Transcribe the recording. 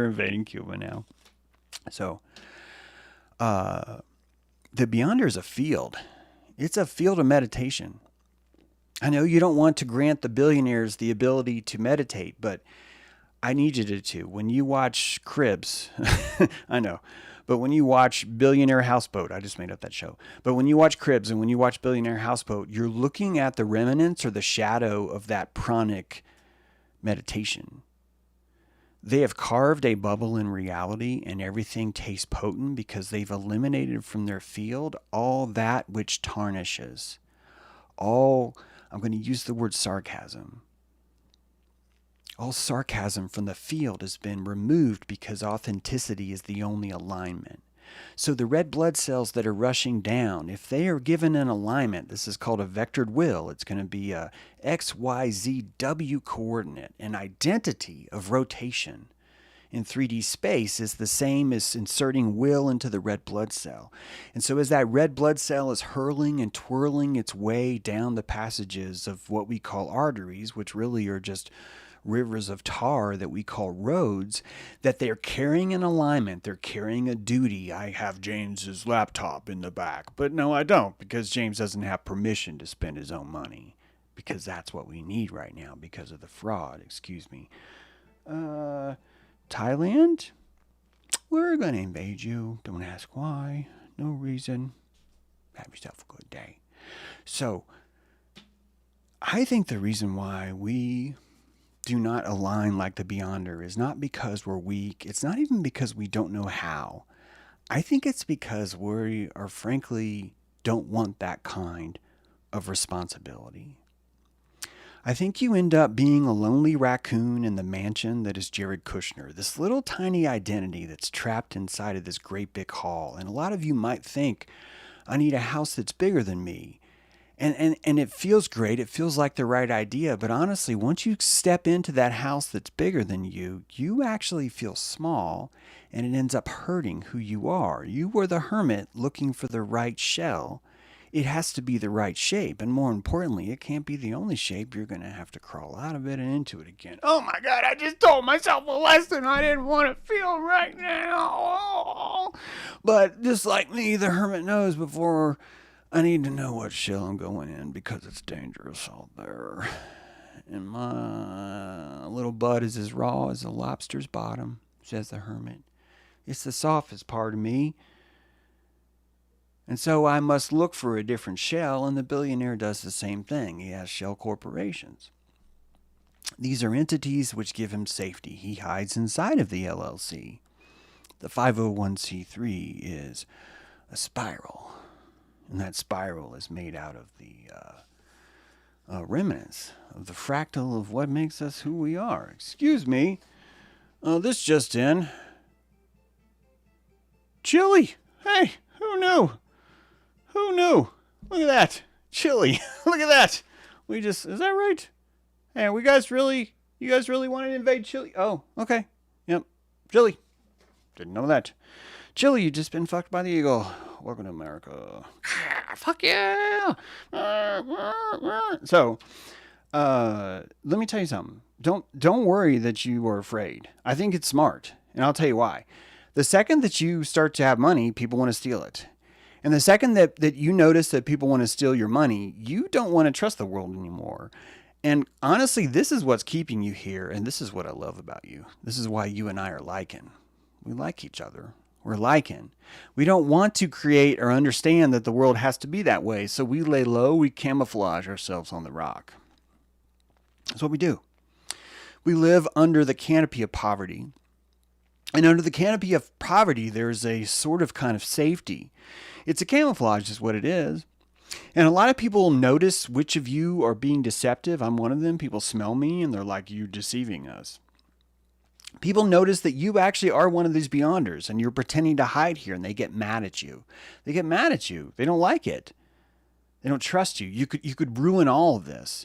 invading Cuba now. So, the Beyonder is a field. It's a field of meditation. I know you don't want to grant the billionaires the ability to meditate, but I need you to. When you watch Cribs, I know, but when you watch Billionaire Houseboat, I just made up that show. But when you watch Cribs and when you watch Billionaire Houseboat, you're looking at the remnants or the shadow of that pranic meditation. They have carved a bubble in reality and everything tastes potent because they've eliminated from their field all that which tarnishes. I'm going to use the word sarcasm. All sarcasm from the field has been removed because authenticity is the only alignment. So the red blood cells that are rushing down, if they are given an alignment, this is called a vectored will. It's going to be a X, Y, Z, W coordinate. An identity of rotation in 3D space is the same as inserting will into the red blood cell. And so as that red blood cell is hurling and twirling its way down the passages of what we call arteries, which really are just rivers of tar that we call roads, that they're carrying an alignment, they're carrying a duty. I have James's laptop in the back, but no, I don't, because James doesn't have permission to spend his own money, because that's what we need right now because of the fraud. Excuse me. Thailand? We're going to invade you. Don't ask why. No reason. Have yourself a good day. So, I think the reason why we do not align like the Beyonder is not because we're weak. It's not even because we don't know how. I think it's because we are frankly don't want that kind of responsibility. I think you end up being a lonely raccoon in the mansion that is Jared Kushner, this little tiny identity that's trapped inside of this great big hall. And a lot of you might think, I need a house that's bigger than me. And it feels great. It feels like the right idea. But honestly, once you step into that house that's bigger than you actually feel small, and it ends up hurting who you are. You were the hermit looking for the right shell. It has to be the right shape. And more importantly, it can't be the only shape. You're going to have to crawl out of it and into it again. Oh my God, I just told myself a lesson I didn't want to feel right now. Oh. But just like me, the hermit knows before I need to know what shell I'm going in because it's dangerous out there. And my little bud is as raw as a lobster's bottom, says the hermit. It's the softest part of me. And so I must look for a different shell, and the billionaire does the same thing. He has shell corporations. These are entities which give him safety. He hides inside of the LLC. The 501c3 is a spiral. And that spiral is made out of the remnants of the fractal of what makes us who we are. Excuse me. This just in. Chili. Hey, who knew? Who knew? Look at that. Chili. Look at that. Is that right? Hey, you guys really want to invade Chile? Oh, okay. Yep. Chile. Didn't know that. Chile, you just been fucked by the eagle. Welcome to America. Fuck yeah. So, let me tell you something. Don't worry that you are afraid. I think it's smart. And I'll tell you why. The second that you start to have money, people want to steal it. And the second that you notice that people want to steal your money, you don't want to trust the world anymore. And honestly, this is what's keeping you here. And this is what I love about you. This is why you and I are liking. We like each other. We're liking. We don't want to create or understand that the world has to be that way. So we lay low. We camouflage ourselves on the rock. That's what we do. We live under the canopy of poverty. And under the canopy of poverty, there's a sort of kind of safety. It's a camouflage is what it is. And a lot of people notice which of you are being deceptive. I'm one of them. People smell me and they're like, you're deceiving us. People notice that you actually are one of these beyonders and you're pretending to hide here and they get mad at you. They get mad at you. They don't like it. They don't trust you. You could ruin all of this.